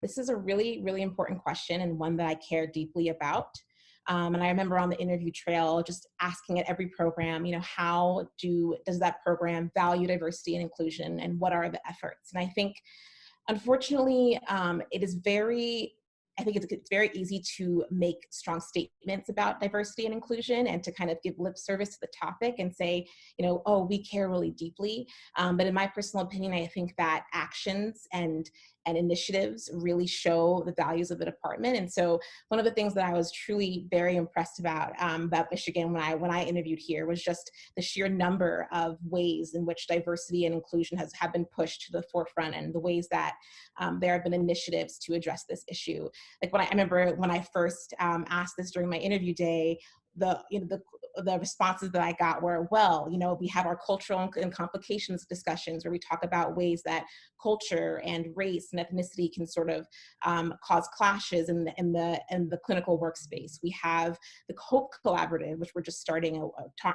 This is a really, really important question and one that I care deeply about. And I remember on the interview trail just asking at every program, how does that program value diversity and inclusion, and what are the efforts? And I think, unfortunately, it is very, I think it's very easy to make strong statements about diversity and inclusion and to kind of give lip service to the topic and say, oh, we care really deeply. But in my personal opinion, I think that actions and initiatives really show the values of the department. And so one of the things that I was truly very impressed about Michigan when I interviewed here was just the sheer number of ways in which diversity and inclusion have been pushed to the forefront, and the ways that there have been initiatives to address this issue. Like I remember when I first asked this during my interview day, the responses that I got were, well, we have our cultural and complications discussions where we talk about ways that culture and race and ethnicity can sort of cause clashes in the clinical workspace. We have the Hope Collaborative, which we're just starting,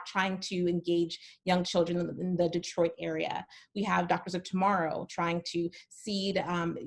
trying to engage young children in the Detroit area. We have Doctors of Tomorrow trying to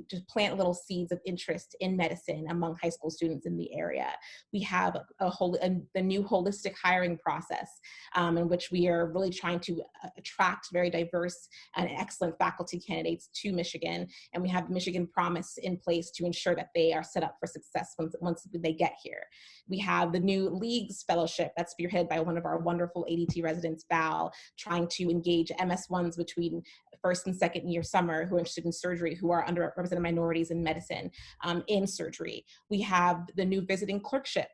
just plant little seeds of interest in medicine among high school students in the area. We have the new holistic hiring process, in which we are really trying to attract very diverse and excellent faculty candidates to Michigan. And we have the Michigan Promise in place to ensure that they are set up for success once they get here. We have the new Leagues Fellowship that's spearheaded by one of our wonderful ADT residents, Val, trying to engage MS1s between first and second year summer who are interested in surgery, who are underrepresented minorities in medicine, in surgery. We have the new visiting clerkship,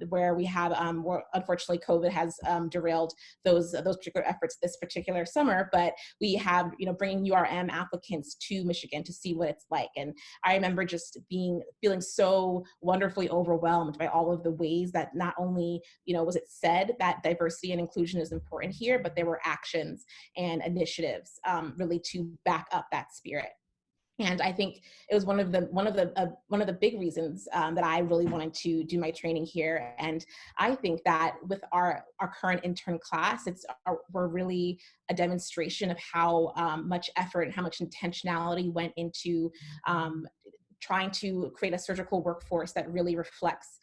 where we have, where unfortunately COVID has derailed those particular efforts this particular summer, but we have, bringing URM applicants to Michigan to see what it's like. And I remember just feeling so wonderfully overwhelmed by all of the ways that not only, was it said that diversity and inclusion is important here, but there were actions and initiatives really to back up that spirit. And I think it was one of the big reasons that I really wanted to do my training here. And I think that with our current intern class, we're really a demonstration of how much effort and how much intentionality went into trying to create a surgical workforce that really reflects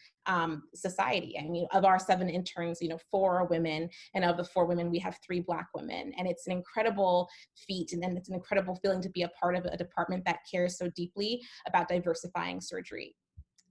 society. I mean, of our 7 interns, 4 are women, and of the 4 women, we have 3 Black women. And it's an incredible feat, and it's an incredible feeling to be a part of a department that cares so deeply about diversifying surgery.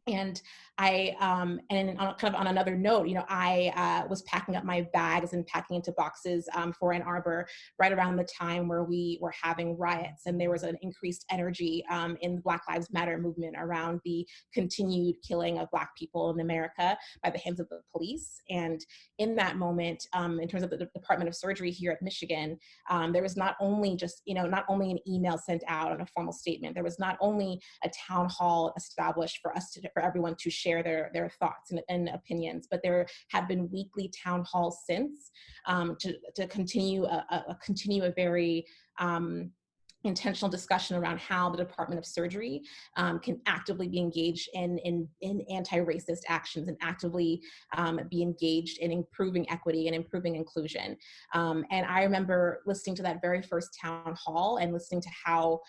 And on another note, I was packing up my bags and packing into boxes for Ann Arbor right around the time where we were having riots, and there was an increased energy in the Black Lives Matter movement around the continued killing of Black people in America by the hands of the police. And in that moment, in terms of the Department of Surgery here at Michigan, there was not only an email sent out on a formal statement, there was not only a town hall established for everyone to share their thoughts and opinions, but there have been weekly town halls since to continue a very intentional discussion around how the Department of Surgery can actively be engaged in anti-racist actions and actively be engaged in improving equity and improving inclusion. And I remember listening to that very first town hall and listening to how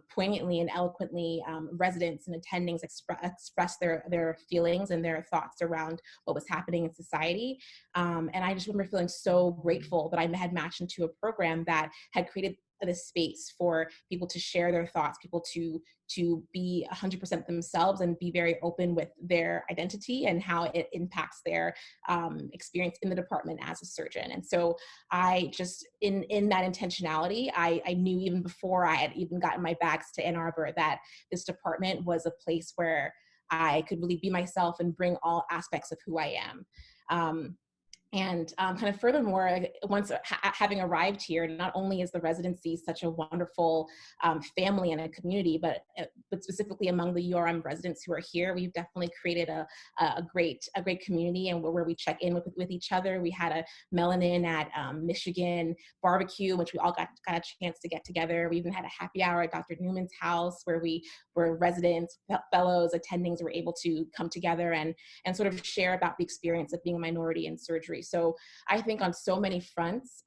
poignantly and eloquently residents and attendings express their feelings and their thoughts around what was happening in society. And I just remember feeling so grateful that I had matched into a program that had created this space for people to share their thoughts, people to be 100% themselves and be very open with their identity and how it impacts their experience in the department as a surgeon. And so I just, in that intentionality, I knew even before I had even gotten my bags to Ann Arbor that this department was a place where I could really be myself and bring all aspects of who I am. And kind of furthermore, once having arrived here, not only is the residency such a wonderful family and a community, but specifically among the URM residents who are here, we've definitely created a great community, and where we check in with each other. We had a melanin at Michigan barbecue, which we all got a chance to get together. We even had a happy hour at Dr. Newman's house, where residents, fellows, attendings were able to come together and sort of share about the experience of being a minority in surgery. surgery. So I think on so many fronts,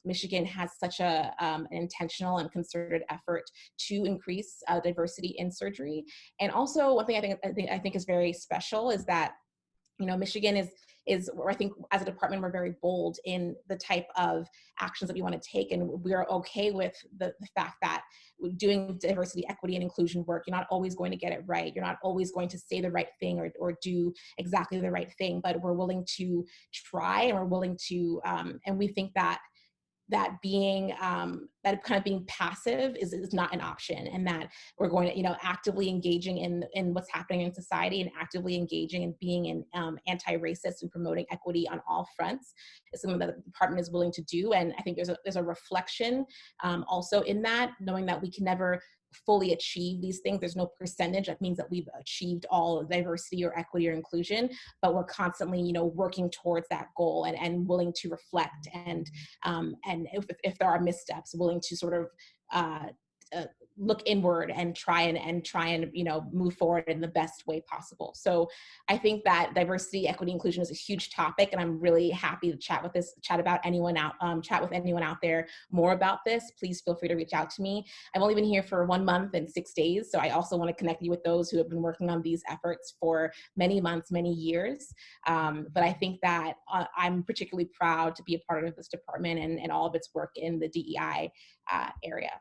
Michigan has such an intentional and concerted effort to increase diversity in surgery. And also, one thing I think is very special is that, you know, Michigan is where I think as a department, we're very bold in the type of actions that we want to take. And we're okay with the fact that doing diversity, equity, and inclusion work, you're not always going to get it right. You're not always going to say the right thing or do exactly the right thing, but we're willing to try, and we're willing to, and we think that being that kind of being passive is not an option, and that we're going to, you know, actively engaging in what's happening in society, and actively engaging and being in anti-racist and promoting equity on all fronts is something that the department is willing to do. And I think there's a reflection also in that, knowing that we can never fully achieve these things. There's no percentage that means that we've achieved all diversity or equity or inclusion, but we're constantly, you know, working towards that goal, and willing to reflect, and if there are missteps, willing to sort of look inward and try and you know, move forward in the best way possible. So I think that diversity, equity, inclusion is a huge topic, and I'm really happy to chat with anyone out there more about this. Please feel free to reach out to me. I've only been here for 1 month and 6 days, so I also want to connect you with those who have been working on these efforts for many months, many years. But I think that I'm particularly proud to be a part of this department and all of its work in the DEI area.